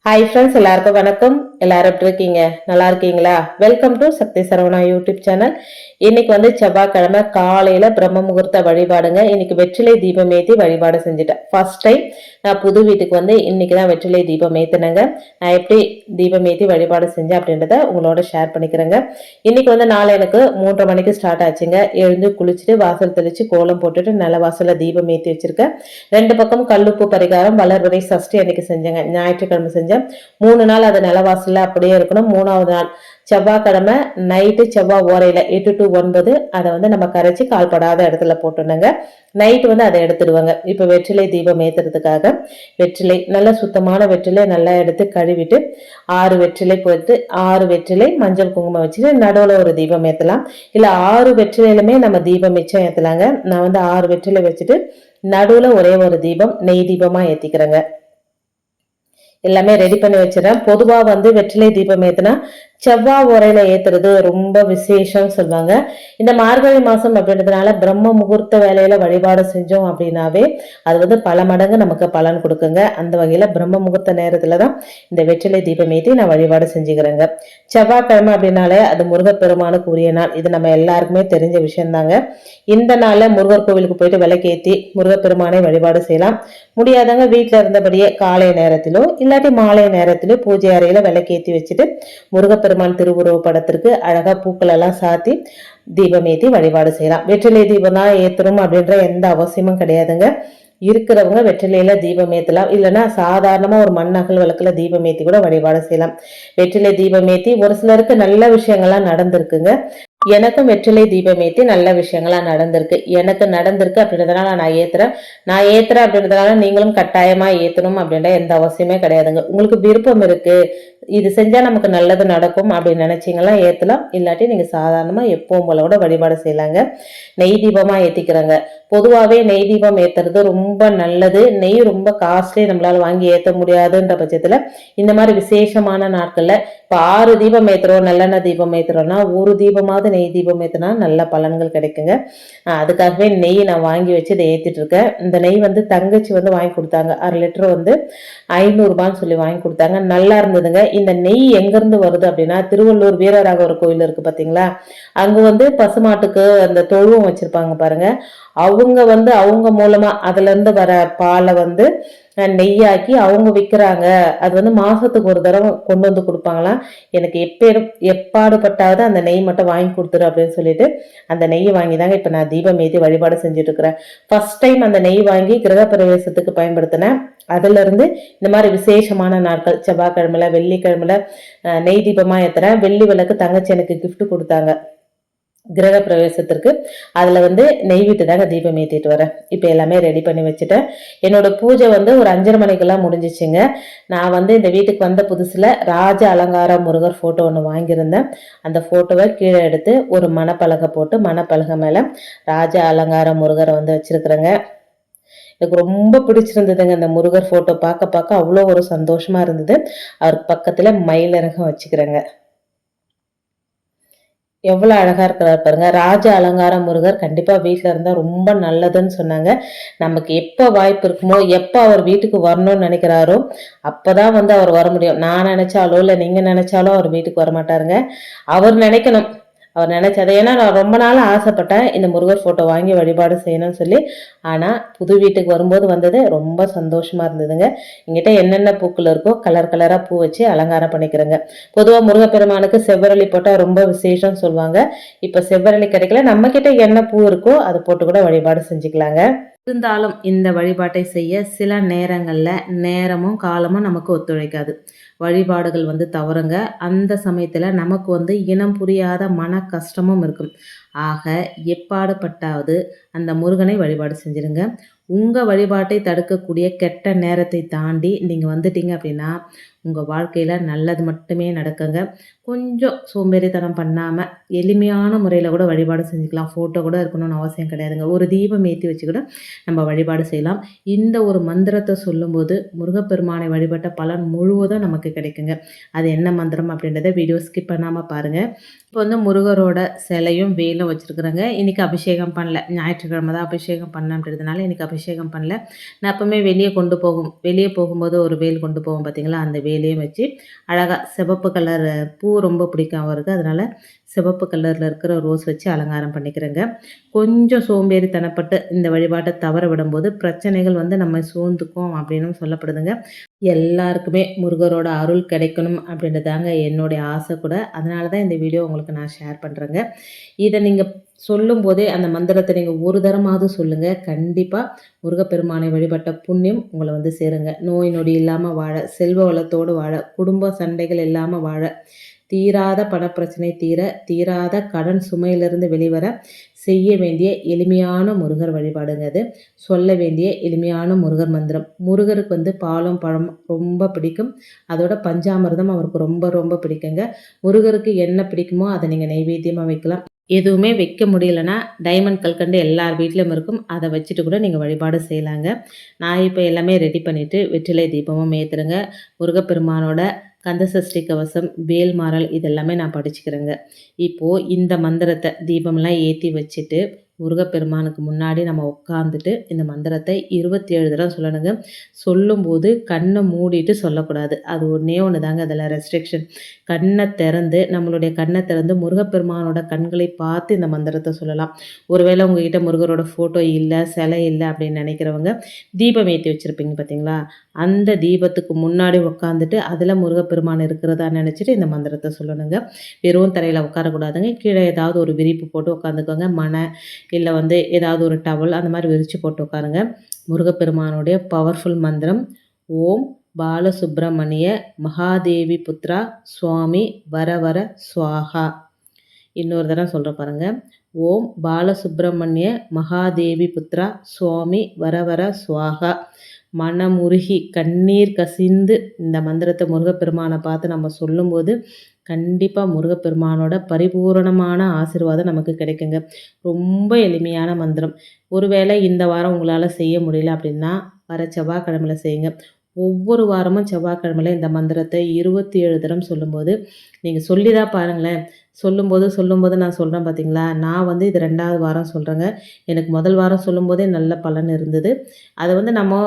Hi friends, எல்லாருக்கும் வணக்கம். எல்லாரும் எப்படி இருக்கீங்க? நல்லா இருக்கீங்களா? Welcome to Sakthi Saravana YouTube channel. இன்னைக்கு வந்து செவ்வாய்க்கிழமை காலையில பிரம்ம முகூர்த்த வழிபாடுங்க. இன்னைக்கு வெற்றிலை தீபம் ஏற்றி வழிபாடு செஞ்சுட்டேன். ஃபர்ஸ்ட் டைம் நான் புது வீட்டுக்கு வந்து இன்னைக்கு தான் வெற்றிலை தீபம் ஏற்றினேங்க. நான் எப்படி தீபம் ஏற்றி வழிபாடு செஞ்சேன் அப்படின்றத உங்களோட ஷேர் பண்ணிக்கிறேங்க. இன்னைக்கு வந்து நாளை எனக்கு 3:30 மணிக்கு ஸ்டார்ட் ஆச்சுங்க. எழுந்து குளிச்சுட்டு வாசல் தெளிச்சு கோலம் போட்டுட்டு நல்ல வாசல்ல தீபம் ஏற்றி வச்சிருக்கேன். 2 பக்கம் கல்லுப்பு பரிகாரம் வளர்வரை சஷ்டி அன்னைக்கு செஞ்சேங்க. ஞாயிற்றுக்கிழமை செஞ்சேன். 3 நாள் அது நிலவாசல்ல அப்படியே இருக்கணும். 3வது நாள் செவ்வாய்க்கிழமை நைட்டு செவ்வாய் ஓரையில 8 to 9 அதை வந்து நம்ம கரைச்சி கால்படாத இடத்துல போட்டுணுங்க. நைட்டு வந்து அதை எடுத்துடுவாங்க. இப்போ வெற்றிலை தீபம் ஏத்துறதுக்காக வெற்றிலை நல்ல சுத்தமான வெற்றிலை நல்லா எடுத்து கழுவிட்டு 6 வெற்றிலை போட்டு 6 வெற்றிலை மஞ்சள் குங்குமம் வச்சுட்டு நடுவில் ஒரு தீபம் ஏற்றலாம். இல்லை 6 வெற்றிலையிலுமே நம்ம தீபம் மிச்சம் ஏற்றலாங்க. நான் வந்து 6 வெற்றிலை வச்சுட்டு நடுவில் ஒரே ஒரு தீபம் நெய் தீபமா ஏற்றிக்கிறேங்க. எல்லாமே ரெடி பண்ணி வச்சிடறேன். பொதுவா வந்து வெற்றிலை தீபம் ஏத்துனா செவ்வாய் உரையில ஏத்துறது ரொம்ப விசேஷம் சொல்லுவாங்க. இந்த மார்கழி மாசம் அப்படின்றதுனால பிரம்ம முகூர்த்த வேலையில வழிபாடு செஞ்சோம் அப்படின்னாவே அது வந்து பல மடங்கு நமக்கு பலன் கொடுக்குங்க. அந்த வகையில பிரம்ம முகூர்த்த நேரத்துலதான் இந்த வெற்றிலை தீபம் ஏற்றி நான் வழிபாடு செஞ்சுக்கிறேங்க. செவ்வாய்க்கிழமை அப்படின்னாலே அது முருகப்பெருமானுக்கு உரிய நாள். இது நம்ம எல்லாருக்குமே தெரிஞ்ச விஷயம் தாங்க. இந்த நாள்ல முருகர் கோவிலுக்கு போயிட்டு விளக்கேற்றி முருகப்பெருமானை வழிபாடு செய்யலாம். முடியாதவங்க வீட்டுல இருந்தபடியே காலை நேரத்திலோ இல்லாட்டி மாலை நேரத்திலோ பூஜை அறையில விளக்கேற்றி வச்சுட்டு முருகப்பெருமான் திருவுருவ படத்திற்கு அழகா பூக்கள் எல்லாம் சாத்தி தீபம் ஏற்றி வழிபாடு செய்யலாம். வெற்றிலை தீபம் தான் ஏற்றணும் அப்படின்ற எந்த அவசியமும் கிடையாதுங்க. இருக்கிறவங்க வெற்றிலையில தீபம் ஏற்றலாம். இல்லைன்னா சாதாரணமா ஒரு மண் அகல் விளக்குல தீபம் ஏற்றி கூட வழிபாடு செய்யலாம். வெற்றிலை தீபம் ஏற்றி ஒரு சிலருக்கு நல்ல விஷயங்கள்லாம் நடந்திருக்குங்க. எனக்கும் வெற்றிலை தீபம் ஏற்றி நல்ல விஷயங்களா நடந்திருக்கு. எனக்கு நடந்திருக்கு அப்படின்றதுனால நான் ஏத்துறேன் அப்படின்றதுனால நீங்களும் கட்டாயமா ஏத்தணும் அப்படின்ற எந்த அவசியமே கிடையாதுங்க. உங்களுக்கு விருப்பம் இருக்கு, இது செஞ்சா நமக்கு நல்லது நடக்கும் அப்படின்னு நினைச்சீங்களா ஏத்தலாம். இல்லாட்டி நீங்க சாதாரணமா எப்பவும் போல கூட வழிபாடு செய்யலாங்க. நெய் தீபமா ஏத்திக்கிறேங்க. பொதுவாகவே நெய் தீபம் ஏத்துறது ரொம்ப நல்லது. நெய் ரொம்ப காஸ்ட்லி, நம்மளால வாங்கி ஏற்ற முடியாதுன்ற பட்சத்துல இந்த மாதிரி விசேஷமான நாட்கள்ல இப்போ 6 தீபம் ஏத்துறோம், நல்லெண்ணெய் தீபம் ஏத்துறோம்னா ஒரு தீபமாவது நெய் தீபம் ஏத்துனா நல்ல பலன்கள் கிடைக்குங்க. அதுக்காகவே நெய் நான் வாங்கி வச்சு இதை ஏத்திட்டு இருக்கேன். இந்த நெய் வந்து தங்கச்சி வந்து வாங்கி கொடுத்தாங்க. 1/2 லிட்டர் வந்து 500 சொல்லி வாங்கி கொடுத்தாங்க. நல்லா இருந்ததுங்க. இந்த நெய் எங்க இருந்து வருது அப்படின்னா திருவள்ளூர் வீரராகவர் கோயில் இருக்கு பாத்தீங்களா, அங்க வந்து பசுமாட்டுக்கு அந்த தொழுவம் வச்சிருப்பாங்க பாருங்க. அவங்க வந்து அவங்க மூலமா அதுல இருந்து வர பாலை வந்து நெய்யாக்கி அவங்க விற்கிறாங்க. அது வந்து மாசத்துக்கு ஒரு தடவை கொண்டு வந்து கொடுப்பாங்களாம். எனக்கு எப்பாடுபட்டாவது அந்த நெய் மட்டும் வாங்கி கொடுத்துரு அப்படின்னு சொல்லிட்டு அந்த நெய்யை வாங்கி தாங்க இப்ப நான் தீபம் ஏற்றி வழிபாடு செஞ்சுட்டு இருக்கிறேன். ஃபர்ஸ்ட் டைம் அந்த நெய் வாங்கி கிரகப்பிரவேசத்துக்கு பயன்படுத்தினேன். அதுல இருந்து இந்த மாதிரி விசேஷமான நாட்கள் செவ்வாய்க்கிழமையில வெள்ளிக்கிழமையில நெய் தீபமா ஏத்துறேன். வெள்ளி விளக்கு தங்கச்சி எனக்கு கிஃப்ட் கொடுத்தாங்க கிரக பிரவேசத்திற்கு. அதுல வந்து நெய் விட்டு தாங்க தீபம் ஏத்திட்டு வரேன். இப்ப எல்லாமே ரெடி பண்ணி வச்சுட்டேன். என்னோட பூஜை வந்து ஒரு 5:30 மணிக்கெல்லாம் முடிஞ்சிச்சுங்க. நான் வந்து இந்த வீட்டுக்கு வந்த புதுசுல ராஜ அலங்கார முருகர் போட்டோ ஒன்று வாங்கியிருந்தேன். அந்த போட்டோவை கீழே எடுத்து ஒரு மணப்பலகை போட்டு மணப்பலகை மேல ராஜ அலங்கார முருகரை வந்து வச்சிருக்கிறேங்க. எனக்கு ரொம்ப பிடிச்சிருந்ததுங்க. அந்த முருகர் போட்டோ பார்க்க பார்க்க அவ்வளோ ஒரு சந்தோஷமா இருந்தது. அவருக்கு பக்கத்துல மயிலரகம் வச்சுக்கிறேங்க. எவ்வளவு அழகா இருக்கிறார் பாருங்க. ராஜ அலங்கார முருகர் கண்டிப்பா வீட்டுல இருந்தா ரொம்ப நல்லதுன்னு சொன்னாங்க. நமக்கு எப்ப வாய்ப்பு இருக்குமோ, எப்ப அவர் வீட்டுக்கு வரணும்னு நினைக்கிறாரோ அப்பதான் வந்து அவர் வர முடியும். நான் நினைச்சாலோ இல்ல நீங்க நினைச்சாலோ அவர் வீட்டுக்கு வர மாட்டாருங்க. அவர் நினைக்கணும். அவர் நினைச்சதை, ஏன்னா நான் ரொம்ப நாள் ஆசைப்பட்டேன் இந்த முருகர் போட்டோ வாங்கி வழிபாடு செய்யணும்னு சொல்லி. ஆனா புது வீட்டுக்கு வரும்போது வந்தது ரொம்ப சந்தோஷமா இருந்ததுங்க. எங்கிட்ட என்னென்ன பூக்கள் இருக்கோ கலர் கலரா பூ வச்சு அலங்காரம் பண்ணிக்கிறேங்க. பொதுவா முருகப்பெருமானுக்கு செவ்வரளி போட்டா ரொம்ப விசேஷம் சொல்லுவாங்க. இப்ப செவ்வரளி கிடைக்கல, நம்ம கிட்ட என்ன பூ இருக்கோ அதை போட்டு கூட வழிபாடு செஞ்சுக்கலாங்க. இருந்தாலும் இந்த வழிபாட்டை செய்ய சில நேரங்கள்ல நேரமும் காலமும் நமக்கு ஒத்துழைக்காது. வழிபாடுகள் வந்து தவறுங்க. அந்த சமயத்துல நமக்கு வந்து இனம் புரியாத மன கஷ்டமும் இருக்கும். ஆக எப்பாடுபட்டாவது அந்த முருகனை வழிபாடு செஞ்சிருங்க. உங்க வழிபாட்டை தடுக்கக்கூடிய கெட்ட நேரத்தை தாண்டி நீங்க வந்துட்டீங்க அப்படின்னா உங்க வாழ்க்கையில நல்லது மட்டுமே நடக்குங்க. கொஞ்சம் சோம்பேறித்தனம் பண்ணாம எளிமையான முறையில கூட வழிபாடு செஞ்சுக்கலாம். போட்டோ கூட இருக்கணும்னு அவசியம் கிடையாதுங்க. ஒரு தீபம் ஏற்றி வச்சு கூட நம்ம வழிபாடு செய்யலாம். இந்த ஒரு மந்திரத்தை சொல்லும்போது முருகப்பெருமானை வழிபட்ட பலன் முழுவதும் நமக்கு கிடைக்குங்க. அது என்ன மந்திரம் அப்படின்றத வீடியோ ஸ்கிப் பண்ணாமல் பாருங்கள். இப்போ வந்து முருகரோட சிலையும் வேலும் வச்சுருக்குறேங்க. இன்றைக்கி அபிஷேகம் பண்ணல, ஞாயிற்றுக்கிழமை தான் அபிஷேகம் பண்ணன்றதுனால இன்றைக்கி அபிஷேகம் பண்ணல. நான் எப்பவுமே வெளியே போகும்போது ஒரு வேல் கொண்டு போவோம் பார்த்தீங்களா, அந்த வேல் கையிலையும் வச்சு அழகாக சிவப்பு கலர் பூ ரொம்ப பிடிக்கும் அவருக்கு. அதனால் சிவப்பு கலரில் இருக்கிற ரோஸ் வச்சு அலங்காரம் பண்ணிக்கிறேங்க. கொஞ்சம் சோம்பேறித்தனப்பட்டு இந்த வழிபாட்டை தவற விடும்போது பிரச்சனைகள் வந்து நம்ம சூழ்ந்துக்கும் அப்படின்னு சொல்லப்படுதுங்க. எல்லாருக்குமே முருகரோட அருள் கிடைக்கணும் அப்படின்றதாங்க என்னுடைய ஆசை கூட. அதனால தான் இந்த வீடியோ உங்களுக்கு நான் ஷேர் பண்ணுறேங்க. இதை நீங்கள் சொல்லும்போதே அந்த மந்திரத்தை நீங்கள் ஒரு தரமாவது சொல்லுங்கள். கண்டிப்பாக முருகப்பெருமானை வழிபட்ட புண்ணியம் உங்களை வந்து சேருங்க. நோய் நொடி இல்லாமல் வாழ, செல்வ வளத்தோடு வாழ, குடும்ப சண்டைகள் இல்லாமல் வாழ, தீராத பணப்பிரச்சனை தீர, தீராத கடன் சுமையிலிருந்து வெளிவர செய்ய வேண்டிய எளிமையான முருகர் வழிபாடுங்க அது. சொல்ல வேண்டிய எளிமையான முருகர் மந்திரம். முருகருக்கு வந்து பாலும் பழம் ரொம்ப பிடிக்கும். அதோட பஞ்சாமிர்தம் அவருக்கு ரொம்ப ரொம்ப பிடிக்குங்க. முருகருக்கு என்ன பிடிக்குமோ அதை நீங்கள் நைவேத்தியமாக வைக்கலாம். எதுவுமே வைக்க முடியலன்னா டைமண்ட் கல்கண்டு எல்லார் வீட்லேயும் இருக்கும். அதை வச்சுட்டு கூட நீங்கள் வழிபாடு செய்யலாங்க. நான் இப்போ எல்லாமே ரெடி பண்ணிவிட்டு வெற்றிலை தீபமும் ஏற்றுறேங்க. முருகப்பெருமானோட கந்தசஷ்டி கவசம், வேல்மாறல் இதெல்லாமே நான் படிச்சுக்கிறேங்க. இப்போது இந்த மந்திரத்தை தீபம்லாம் ஏற்றி வச்சுட்டு முருகப்பெருமானுக்கு முன்னாடி நம்ம உட்காந்துட்டு இந்த மந்திரத்தை 27 தடவை சொல்லணுங்க. சொல்லும்போது கண்ணை மூடிட்டு சொல்லக்கூடாது. அது ஒன்றே ஒன்று தாங்க அதில் ரெஸ்ட்ரிக்ஷன். நம்மளுடைய கண்ணை திறந்து முருகப்பெருமானோட கண்களை பார்த்து இந்த மந்திரத்தை சொல்லலாம். ஒருவேளை உங்ககிட்ட முருகரோட ஃபோட்டோ இல்லை, சிலை இல்லை அப்படின்னு நினைக்கிறவங்க தீபம் ஏற்றி வச்சுருப்பீங்க பார்த்தீங்களா, அந்த தீபத்துக்கு முன்னாடி உட்காந்துட்டு அதில் முருகப்பெருமான் இருக்கிறதா நினச்சிட்டு இந்த மந்திரத்தை சொல்லணுங்க. வெறும் தரையில் உட்காரக்கூடாதுங்க. கீழே ஏதாவது ஒரு விரிப்பு போட்டு உட்காந்துக்கோங்க. இல்லை வந்து ஏதாவது ஒரு டவல் அந்த மாதிரி விரித்து போட்டு உட்காருங்க. முருகப்பெருமானுடைய பவர்ஃபுல் மந்திரம் ஓம் பாலசுப்ரமணிய மகாதேவி புத்ரா சுவாமி வரவர ஸ்வாஹா. இன்னொரு தடவை சொல்கிறேன் பாருங்கள். ஓம் பாலசுப்ரமணிய மகாதேவி புத்ரா சுவாமி வரவர ஸ்வாஹா. மனமுருகி கண்ணீர் கசிந்து இந்த மந்திரத்தை முருகப்பெருமானை பார்த்து நம்ம சொல்லும்போது கண்டிப்பாக முருகப்பெருமானோட பரிபூரணமான ஆசீர்வாதம் நமக்கு கிடைக்குங்க. ரொம்ப எளிமையான மந்திரம். ஒருவேளை இந்த வாரம் உங்களால் செய்ய முடியல அப்படின்னா வர செவ்வாய்க்கிழமையில் செய்யுங்க. ஒவ்வொரு வாரமும் செவ்வாய்க்கிழமையில் இந்த மந்திரத்தை 27 தரம் சொல்லும்போது நீங்கள் சொல்லி தான் பாருங்களேன். சொல்லும்போது நான் சொல்கிறேன் பார்த்தீங்களா, நான் வந்து இது 2வது வாரம் சொல்கிறேங்க. எனக்கு முதல் வாரம் சொல்லும்போதே நல்ல பலன் இருந்தது. அதை வந்து நம்ம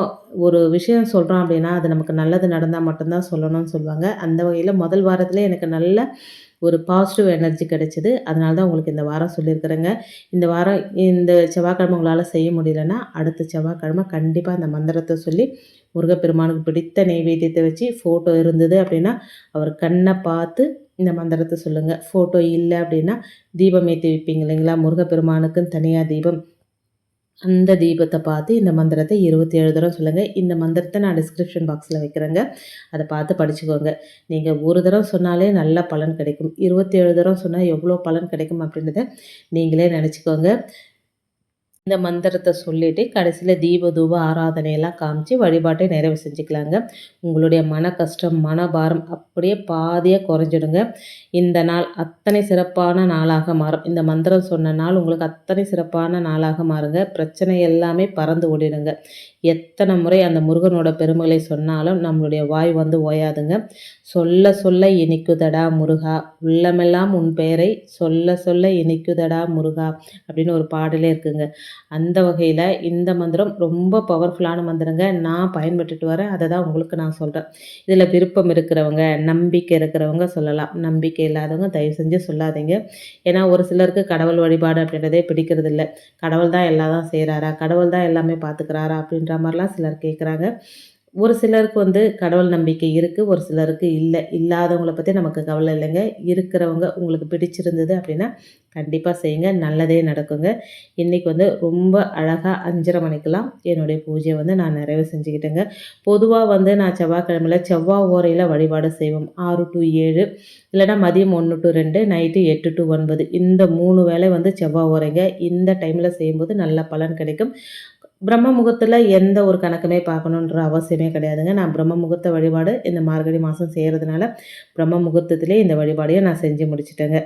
ஒரு விஷயம் சொல்கிறோம் அப்படின்னா அது நமக்கு நல்லது நடந்தால் மட்டும்தான் சொல்லணும்னு சொல்லுவாங்க. அந்த வகையில் முதல் வாரத்திலே எனக்கு நல்ல ஒரு பாசிட்டிவ் எனர்ஜி கிடைச்சிது. அதனால தான் உங்களுக்கு இந்த வாரம் சொல்லியிருக்கிறேங்க. இந்த வாரம் இந்த செவ்வாய்க்கிழமை உங்களால் செய்ய முடியலன்னா அடுத்த செவ்வாய்க்கிழமை கண்டிப்பாக அந்த மந்திரத்தை சொல்லி முருகப்பெருமானுக்கு பிடித்த நெய்வேத்தியத்தை வச்சு ஃபோட்டோ இருந்தது அப்படின்னா அவர் கண்ணை பார்த்து இந்த மந்திரத்தை சொல்லுங்கள். ஃபோட்டோ இல்லை அப்படின்னா தீபம் ஏற்றி வைப்பீங்க இல்லைங்களா, முருகப்பெருமானுக்குன்னு தனியாக தீபம், அந்த தீபத்தை பார்த்து இந்த மந்திரத்தை 27 தடவை சொல்லுங்கள். இந்த மந்திரத்தை நான் டிஸ்கிரிப்ஷன் பாக்ஸில் வைக்கிறேங்க. அதை பார்த்து படிச்சுக்கோங்க. நீங்கள் ஒரு தடவை சொன்னாலே நல்ல பலன் கிடைக்கும். 27 தடவை சொன்னால் எவ்வளோ பலன் கிடைக்கும் அப்படின்றத நீங்களே நினச்சிக்கோங்க. இந்த மந்திரத்தை சொல்லிவிட்டு கடைசியில் தீப தூப ஆராதனையெல்லாம் காமிச்சு வழிபாட்டை நிறைவு செஞ்சுக்கலாங்க. உங்களுடைய மன கஷ்டம், மனபாரம் அப்படியே பாதியாக குறைஞ்சிடுங்க. இந்த நாள் அத்தனை சிறப்பான நாளாக மாறும். இந்த மந்திரம் சொன்ன நாள் உங்களுக்கு அத்தனை சிறப்பான நாளாக மாறுங்க. பிரச்சனை எல்லாமே பறந்து ஓடிடுங்க. எத்தனை முறை அந்த முருகனோட பெருமைகளை சொன்னாலும் நம்மளுடைய வாய் வந்து ஓயாதுங்க. சொல்ல சொல்ல இனிக்குதடா முருகா, உள்ளமெல்லாம் உன் பெயரை சொல்ல சொல்ல இனிக்குதடா முருகா அப்படின்னு ஒரு பாடலே இருக்குங்க. அந்த வகையில் இந்த மந்திரம் ரொம்ப பவர்ஃபுல்லான மந்திரங்க. நான் பயன்பட்டுட்டு வரேன். அதை தான் உங்களுக்கு நான் சொல்கிறேன். இதில் விருப்பம் இருக்கிறவங்க, நம்பிக்கை இருக்கிறவங்க சொல்லலாம். நம்பிக்கை இல்லாதவங்க தயவு செஞ்சு சொல்லாதீங்க. ஏன்னா ஒரு சிலருக்கு கடவுள் வழிபாடு அப்படின்றதே பிடிக்கிறது இல்லை. கடவுள் தான் எல்லாம் செய்கிறாரா, கடவுள் தான் எல்லாமே பார்த்துக்கிறாரா அப்படின்ற மாதிரிலாம் சிலர் கேட்குறாங்க. ஒரு சிலருக்கு வந்து கடவுள் நம்பிக்கை இருக்குது, ஒரு சிலருக்கு இல்லை. இல்லாதவங்கள பற்றி நமக்கு கவலை இல்லைங்க. இருக்கிறவங்க உங்களுக்கு பிடிச்சிருந்தது அப்படின்னா கண்டிப்பாக செய்யுங்க, நல்லதே நடக்குங்க. இன்றைக்கி வந்து ரொம்ப அழகாக 5:30 மணிக்கெலாம் என்னுடைய பூஜையை வந்து நான் நிறைவு செஞ்சுக்கிட்டேங்க. பொதுவாக வந்து நான் செவ்வாய்க்கிழமையில் செவ்வாய் ஓரையில் வழிபாடு செய்வோம். 6 to 7 இல்லைனா மதியம் 1 to 2, நைட்டு 8 to 9 இந்த 3 வேளை வந்து செவ்வாய் ஓரைங்க. இந்த டைமில் செய்யும்போது நல்ல பலன் கிடைக்கும். பிரம்ம முகூர்த்தத்தில் எந்த ஒரு கணக்குமே பார்க்கணுன்ற அவசியமே கிடையாதுங்க. நான் பிரம்ம முகூர்த்த வழிபாடு இந்த மார்கழி மாதம் செய்கிறதுனால பிரம்ம முகூர்த்தத்திலே இந்த வழிபாடையும் நான் செஞ்சு முடிச்சிட்டேங்க.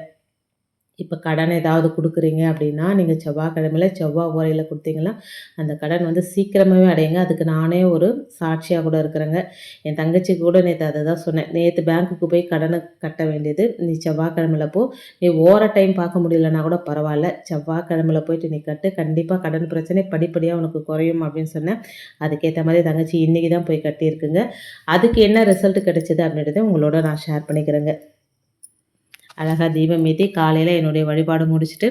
இப்போ கடன் ஏதாவது கொடுக்குறீங்க அப்படின்னா, நீங்க செவ்வாய்க்கிழமையில செவ்வாய் ஓரையில குடுத்தீங்கன்னா, அந்த கடன் வந்து சீக்கிரமாவே அடையுங்க. அதுக்கு நானே ஒரு சாட்சியா கூட இருக்கிறேங்க. என் தங்கச்சிக்கு கூட நேத்து அத தான் சொன்னேன். "நேத்து பேங்க்குக்கு போய் கடன கட்ட வேண்டியது, நீ செவ்வாய்க்கிழமையில போ. நீ ஓர டைம் பார்க்க முடியலன்னா கூட பரவால்ல. செவ்வாய்க்கிழமையில போயிட்டு நீ கட்டு. கண்டிப்பா கடன் பிரச்சனை படிப்படியா உனக்கு குறையும்" அப்படின்னு சொன்னேன். அதுக்கேத்த மாரி தங்கச்சி இன்னைக்கு தான் போய் கட்டியிருக்குங்க. அதுக்கு என்ன ரிசல்ட் கிடைச்சது அப்படின்றத உங்களோட நான் ஷேர் பண்ணிக்கிறேங்க. அழகா தீபம் ஏத்தி காலையில என்னுடைய வழிபாடு முடிச்சுட்டு,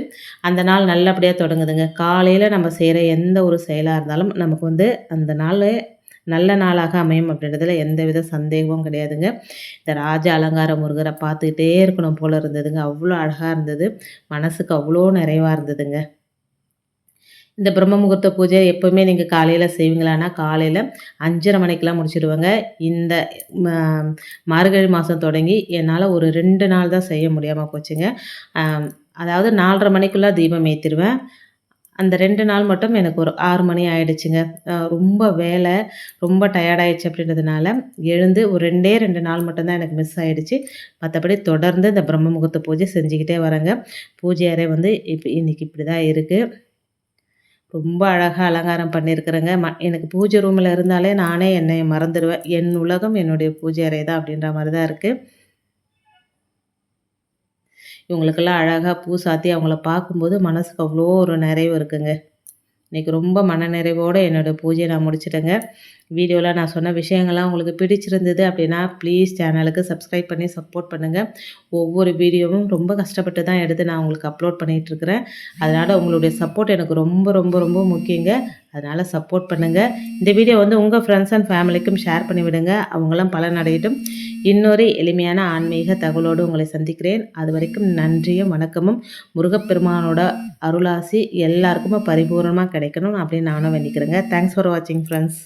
அந்த நாள் நல்லபடியா தொடங்குதுங்க. காலையில நம்ம செய்ற எந்த ஒரு செயலா இருந்தாலும், நமக்கு வந்து அந்த நாளு நல்ல நாளாக அமையும் அப்படின்றதுல எந்தவித சந்தேகமும் கிடையாதுங்க. இந்த ராஜ அலங்கார முருகர பார்த்துக்கிட்டே இருக்கணும் போல இருந்ததுங்க. அவ்வளோ அழகா இருந்தது. மனசுக்கு அவ்வளோ நிறைவா இருந்ததுங்க. இந்த பிரம்ம முகூர்த்த பூஜை எப்பவுமே நீங்க காலையில செய்வீங்களான்னா, காலையில 5:30 மணிக்கெல்லாம் முடிச்சுடுவேங்க. இந்த ம மார்கழி மாசம் தொடங்கி என்னால ஒரு 2 நாள் தான் செய்ய முடியாம போச்சுங்க. அ அதாவது 4:30 மணிக்குள்ள தீபம் ஏத்திருவேன். அந்த 2 நாள் மட்டும் எனக்கு ஒரு 6 மணி ஆயிடுச்சுங்க. ரொம்ப வேலை, ரொம்ப டயர்ட் ஆயிடுச்சு அப்படின்றதுனால, எழுந்து ஒரு 2 நாள் மட்டும் தான் எனக்கு மிஸ் ஆயிடுச்சு. மத்தபடி தொடர்ந்து இந்த பிரம்ம முகூர்த்த பூஜை செஞ்சுக்கிட்டே வரேங்க. பூஜை அறை வந்து இன்னைக்கு இப்படி தான் இருக்கு. ரொம்ப அழகா அலங்காரம் பண்ணியிருக்கிறேங்க. எனக்கு பூஜை ரூம்ல இருந்தாலே நானே என்னைய மறந்துருவேன். என் உலகம் என்னுடைய பூஜை அறை தான் அப்படின்ற மாரி தான் இருக்கு. இவங்களுக்கெல்லாம் அழகா பூ சாத்தி அவங்கள பார்க்கும்போது மனசுக்கு அவ்வளோ ஒரு நிறைவு இருக்குங்க. இன்னைக்கு ரொம்ப மனநிறைவோட என்னோட பூஜைய நான் முடிச்சுட்டேங்க. வீடியோல நான் சொன்ன விஷயங்கள்லாம் உங்களுக்கு பிடிச்சிருந்தது அப்படின்னா, ப்ளீஸ் சேனலுக்கு சப்ஸ்கிரைப் பண்ணி சப்போர்ட் பண்ணுங்க. ஒவ்வொரு வீடியோவும் ரொம்ப கஷ்டப்பட்டு தான் எடுத்து நான் உங்களுக்கு அப்லோட் பண்ணிகிட்ருக்கிறேன். அதனால் உங்களுடைய சப்போர்ட் எனக்கு ரொம்ப ரொம்ப ரொம்ப முக்கியங்க. அதனால் சப்போர்ட் பண்ணுங்க. இந்த வீடியோ வந்து உங்கள் ஃப்ரெண்ட்ஸ் அண்ட் ஃபேமிலிக்கும் ஷேர் பண்ணி விடுங்க. அவங்களும் பலனடையட்டும். இன்னொரு எளிமையான ஆன்மீக தகவலோடு உங்களை சந்திக்கிறேன். அதுவரைக்கும் நன்றியும் வணக்கமும். முருகப்பெருமானோட அருளாசி எல்லாருக்குமே பரிபூரணமாக கிடைக்கணும் அப்படின்னு நானும் வேண்டிக்கிறேங்க. தேங்க்ஸ் ஃபார் வாட்சிங் ஃப்ரெண்ட்ஸ்.